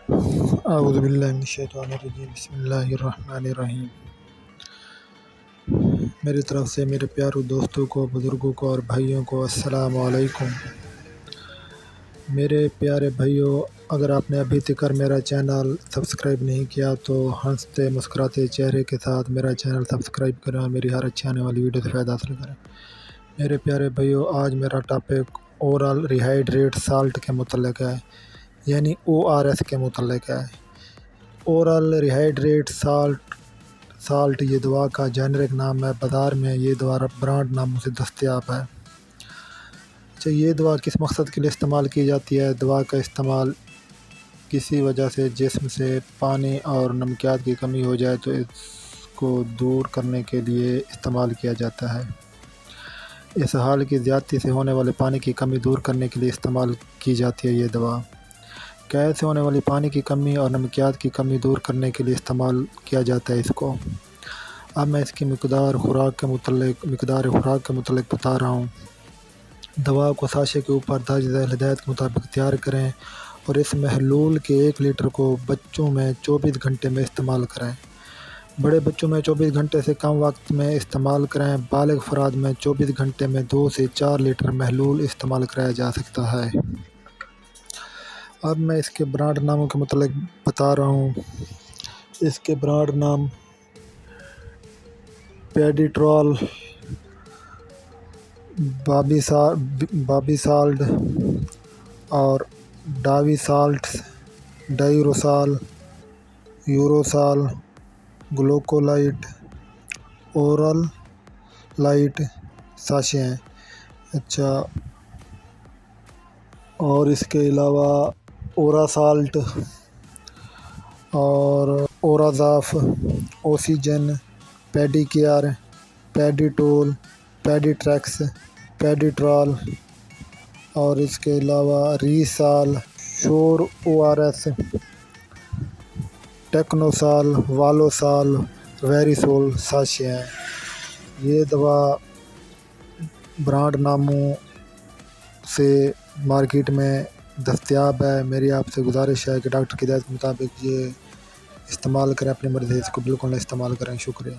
اعوذ باللہ من الشیطان الرجیم، بسم اللہ الرحمن الرحیم۔ میری طرف سے میرے پیارو دوستوں کو، بزرگوں کو اور بھائیوں کو السلام علیکم۔ میرے پیارے بھائیوں، اگر آپ نے ابھی تک میرا چینل سبسکرائب نہیں کیا تو ہنستے مسکراتے چہرے کے ساتھ میرا چینل سبسکرائب کریں اور میری ہر اچھی آنے والی ویڈیو سے فائدہ حاصل کریں۔ میرے پیارے بھائیوں، آج میرا ٹاپک اورل ریہائیڈریٹ سالٹ کے متعلق ہے، یعنی ORS کے متعلق ہے۔ اورل ریہائیڈریٹ سالٹ یہ دوا کا جینرک نام ہے، بازار میں یہ دوا برانڈ ناموں سے دستیاب ہے۔ اچھا، یہ دوا کس مقصد کے لیے استعمال کی جاتی ہے؟ دوا کا استعمال کسی وجہ سے جسم سے پانی اور نمکیات کی کمی ہو جائے تو اس کو دور کرنے کے لیے استعمال کیا جاتا ہے۔ اس حال کی زیادتی سے ہونے والے پانی کی کمی دور کرنے کے لیے استعمال کی جاتی ہے یہ دوا۔ قید سے ہونے والی پانی کی کمی اور نمکیات کی کمی دور کرنے کے لیے استعمال کیا جاتا ہے اس کو۔ اب میں اس کی مقدار خوراک کے متعلق بتا رہا ہوں۔ دوا کو ساشے کے اوپر درج ذیل ہدایت کے مطابق تیار کریں اور اس محلول کے 1 لیٹر کو بچوں میں 24 گھنٹے میں استعمال کریں۔ بڑے بچوں میں 24 گھنٹے سے کم وقت میں استعمال کریں۔ بالغ افراد میں 24 گھنٹے میں 2 سے 4 لیٹر محلول استعمال کرایا جا سکتا ہے۔ اب میں اس کے برانڈ ناموں کے متعلق بتا رہا ہوں۔ اس کے برانڈ نام پیڈیٹرول، بابی سالٹ اور ڈاوی سالٹس، ڈائیروسال، یوروسال، گلوکولائٹ، اورل لائٹ ساشے ہیں۔ اچھا، اور اس کے علاوہ اورا سالٹ اور اورازاف، اوسیجن، پیڈی کیئر، پیڈیٹول، پیڈیٹریکس، پیڈیٹرال، اور اس کے علاوہ ریسال، شور ORS، ٹیکنوسال، والوسال، ویریسول ساشے ہیں۔ یہ دوا برانڈ ناموں سے مارکیٹ میں دستیاب ہے۔ میری آپ سے گزارش ہے کہ ڈاکٹر کی ہدایت کے مطابق یہ استعمال کریں، اپنی مرضی سے اس کو بالکل نہ استعمال کریں۔ شکریہ۔